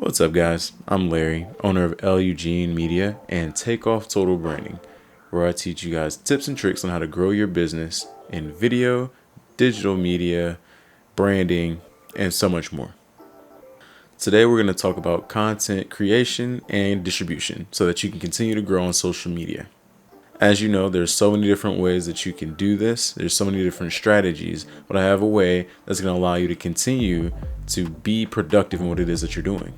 What's up, guys? I'm Larry, owner of L.Eugene Media and Takeoff Total Branding, where I teach you guys tips and tricks on how to grow your business in video, digital media, branding, and so much more. Today, we're going to talk about content creation and distribution so that you can continue to grow on social media. As you know, there's so many different ways that you can do this. There's so many different strategies, but I have a way that's going to allow you to continue to be productive in what it is that you're doing.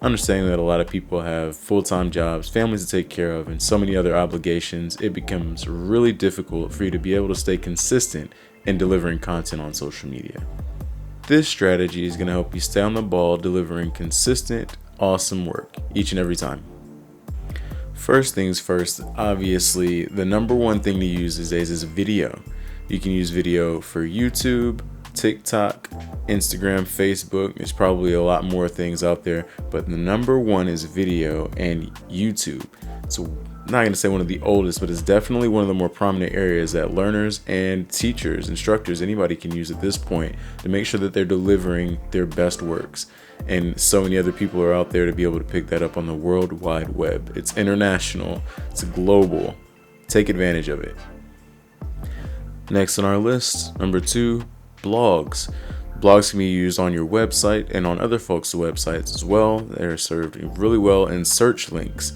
Understanding that a lot of people have full-time jobs, families to take care of, and so many other obligations, it becomes really difficult for you to be able to stay consistent in delivering content on social media. This strategy is going to help you stay on the ball, delivering consistent, awesome work each and every time. First things first, obviously, the number one thing to use these days is video. You can use video for YouTube, TikTok, Instagram, Facebook. There's probably a lot more things out there, but the number one is video and YouTube. So I'm not going to say one of the oldest, but it's definitely one of the more prominent areas that learners and teachers, instructors, anybody can use at this point to make sure that they're delivering their best works. And so many other people are out there to be able to pick that up on the World Wide Web. It's international, it's global. Take advantage of it. Next on our list, number 2, blogs. Blogs can be used on your website and on other folks' websites as well. They're served really well in search links.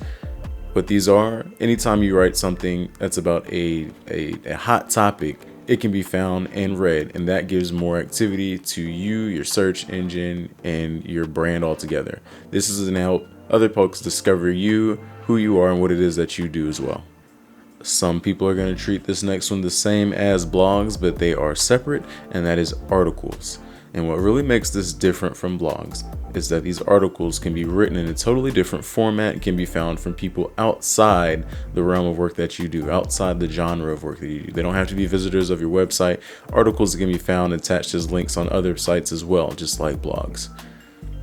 What these are, anytime you write something that's about a hot topic, it can be found and read, and that gives more activity to you, your search engine, and your brand altogether. This is going to help other folks discover you, who you are, and what it is that you do as well. Some people are going to treat this next one the same as blogs, but they are separate, and that is articles. And what really makes this different from blogs is that these articles can be written in a totally different format, can be found from people outside the realm of work that you do, outside the genre of work that you do. They don't have to be visitors of your website. Articles can be found attached as links on other sites as well, just like blogs.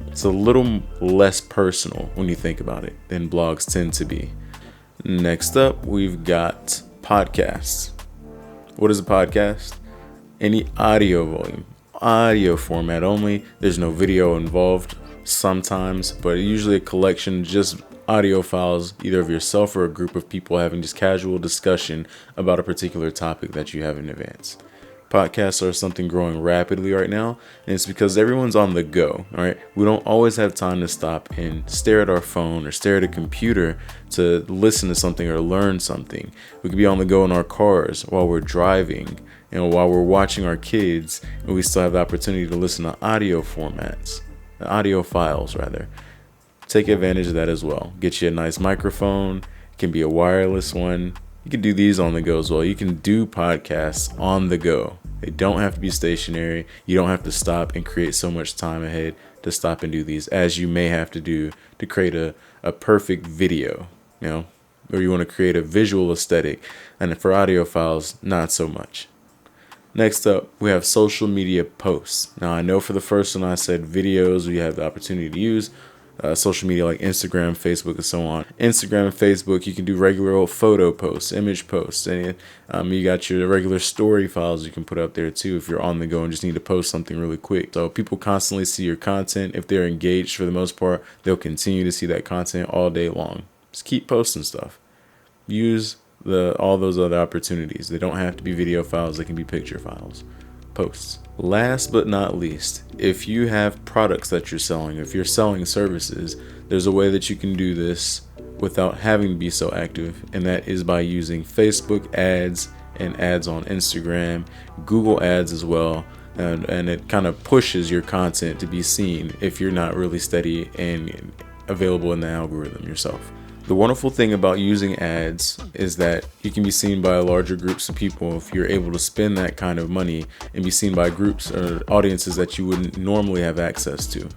It's a little less personal when you think about it than blogs tend to be. Next up, we've got podcasts. What is a podcast? Any audio volume. Audio format only. There's no video involved sometimes, but usually a collection of just audio files, either of yourself or a group of people having just casual discussion about a particular topic that you have in advance. Podcasts are something growing rapidly right now, and it's because everyone's on the go, all right? We don't always have time to stop and stare at our phone or stare at a computer to listen to something or learn something. We could be on the go in our cars while we're driving, while we're watching our kids, and we still have the opportunity to listen to audio files rather. Take advantage of that as well. Get you a nice microphone. It can be a wireless one. You can do these on the go as well. You can do podcasts on the go. They don't have to be stationary. You don't have to stop and create so much time ahead to stop and do these, as you may have to do to create a perfect video, or you want to create a visual aesthetic. And for audio files, not so much. Next up, we have social media posts. Now, I know for the first one I said videos, we have the opportunity to use social media like Instagram, Facebook, and so on. Instagram and Facebook, you can do regular old photo posts, image posts, and you got your regular story files you can put up there too if you're on the go and just need to post something really quick. So people constantly see your content. If they're engaged for the most part, they'll continue to see that content all day long. Just keep posting stuff. Use all those other opportunities. They don't have to be video files. They can be picture files. Posts. Last but not least, if you have products that you're selling, if you're selling services, there's a way that you can do this without having to be so active, and that is by using Facebook ads and ads on Instagram, Google ads as well, and it kind of pushes your content to be seen if you're not really steady and available in the algorithm yourself. The wonderful thing about using ads is that you can be seen by larger groups of people if you're able to spend that kind of money and be seen by groups or audiences that you wouldn't normally have access to.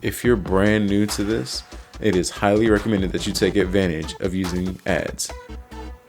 If you're brand new to this, it is highly recommended that you take advantage of using ads.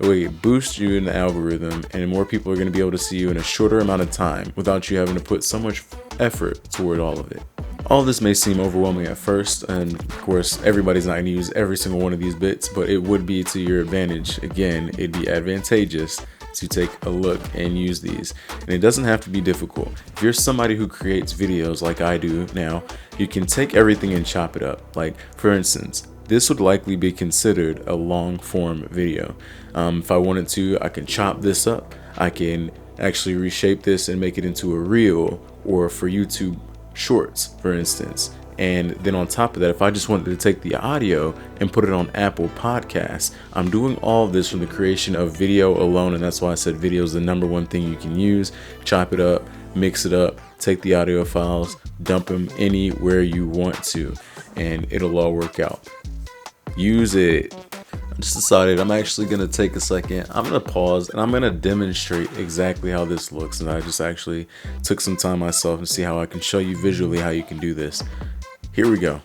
It will boost you in the algorithm, and more people are going to be able to see you in a shorter amount of time without you having to put so much effort toward all of it. All this may seem overwhelming at first, and of course everybody's not going to use every single one of these bits, but it would be to your advantage. Again, it'd be advantageous to take a look and use these. And it doesn't have to be difficult. If you're somebody who creates videos like I do now, you can take everything and chop it up. Like, for instance, this would likely be considered a long form video. If I wanted to, I can chop this up. I can actually reshape this and make it into a reel, or for YouTube shorts, for instance. And then on top of that, if I just wanted to take the audio and put it on Apple Podcasts, I'm doing all of this from the creation of video alone. And that's why I said video is the number one thing you can use. Chop it up, mix it up, take the audio files, dump them anywhere you want to, and it'll all work out. Use it. I just decided I'm actually going to take a second. I'm going to pause and I'm going to demonstrate exactly how this looks. And I just actually took some time myself and see how I can show you visually how you can do this. Here we go.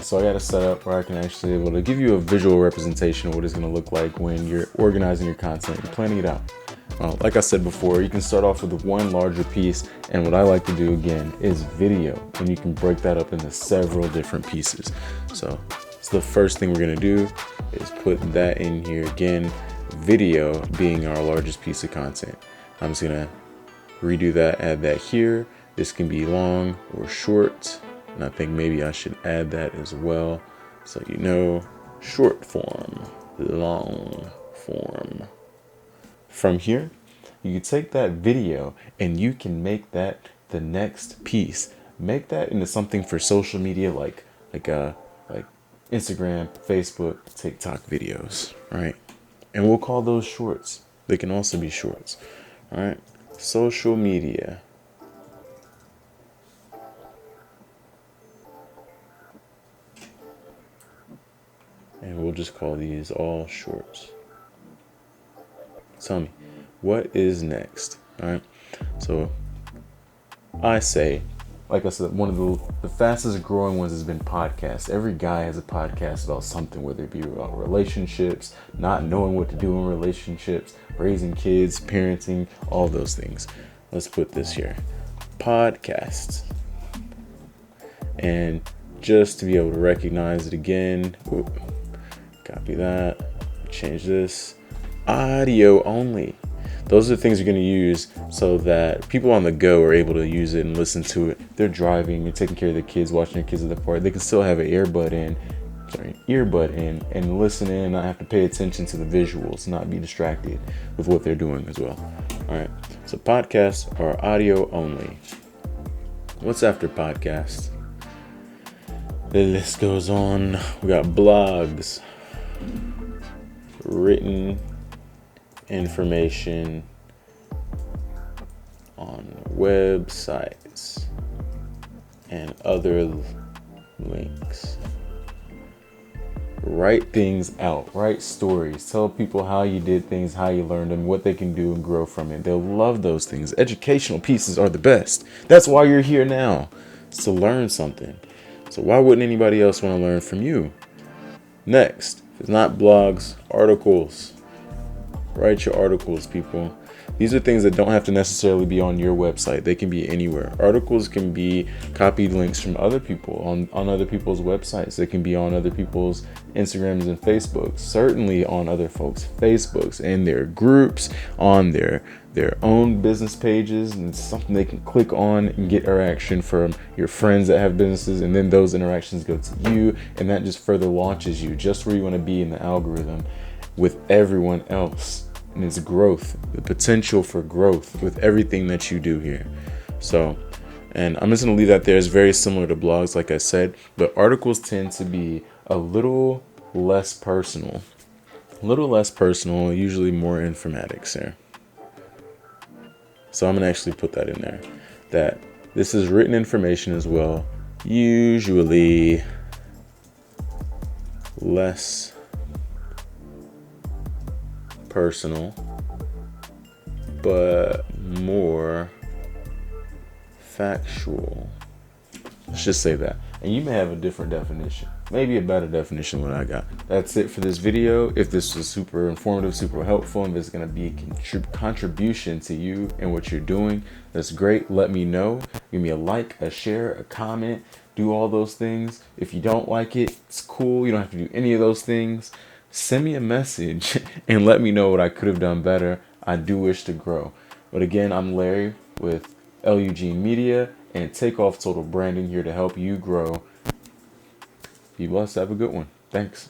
So I got a setup where I can actually able to give you a visual representation of what it's going to look like when you're organizing your content and planning it out. Like I said before, you can start off with one larger piece, and what I like to do again is video, and you can break that up into several different pieces. So the first thing we're going to do is put that in here again, video being our largest piece of content. I'm just going to redo that, add that here. This can be long or short. And I think maybe I should add that as well. So, short form, long form. From here, you can take that video and you can make that the next piece. Make that into something for social media like Instagram, Facebook, TikTok videos, right? And we'll call those shorts. They can also be shorts, all right? Social media. And we'll just call these all shorts. Tell me, what is next? All right. So I say, like I said, one of the fastest growing ones has been podcasts. Every guy has a podcast about something, whether it be about relationships, not knowing what to do in relationships, raising kids, parenting, all those things. Let's put this here. Podcasts. And just to be able to recognize it again, copy that, change this, audio only. Those are the things you're going to use so that people on the go are able to use it and listen to it. They're driving, you're taking care of their kids, watching their kids at the park. They can still have an earbud in and listen in and not have to pay attention to the visuals, not be distracted with what they're doing as well. All right, so podcasts are audio only. What's after podcasts? The list goes on. We got blogs, written information on websites and other links. Write things out, write stories, tell people how you did things, how you learned them, what they can do and grow from it. They'll love those things. Educational pieces are the best. That's why you're here now, it's to learn something. So why wouldn't anybody else want to learn from you? Next, if it's not blogs, articles. Write your articles, people. These are things that don't have to necessarily be on your website. They can be anywhere. Articles can be copied links from other people on other people's websites. They can be on other people's Instagrams and Facebooks. Certainly on other folks' Facebooks and their groups, on their own business pages, and it's something they can click on and get interaction from your friends that have businesses, and then those interactions go to you, and that just further launches you just where you want to be in the algorithm with everyone else. And it's growth, the potential for growth with everything that you do here. So, and I'm just going to leave that there. It's very similar to blogs, like I said, but articles tend to be a little less personal, usually more informatics there. So I'm going to actually put that in there, that this is written information as well, usually less personal, but more factual. Let's just say that. And you may have a different definition, maybe a better definition than what I got. That's it for this video. If this was super informative, super helpful, and this is going to be a contribution to you and what you're doing, that's great. Let me know. Give me a like, a share, a comment. Do all those things. If you don't like it, it's cool. You don't have to do any of those things. Send me a message and let me know what I could have done better. I do wish to grow. But again, I'm Larry with L.Eugene Media and Takeoff Total Branding, here to help you grow. Be blessed. Have a good one. Thanks.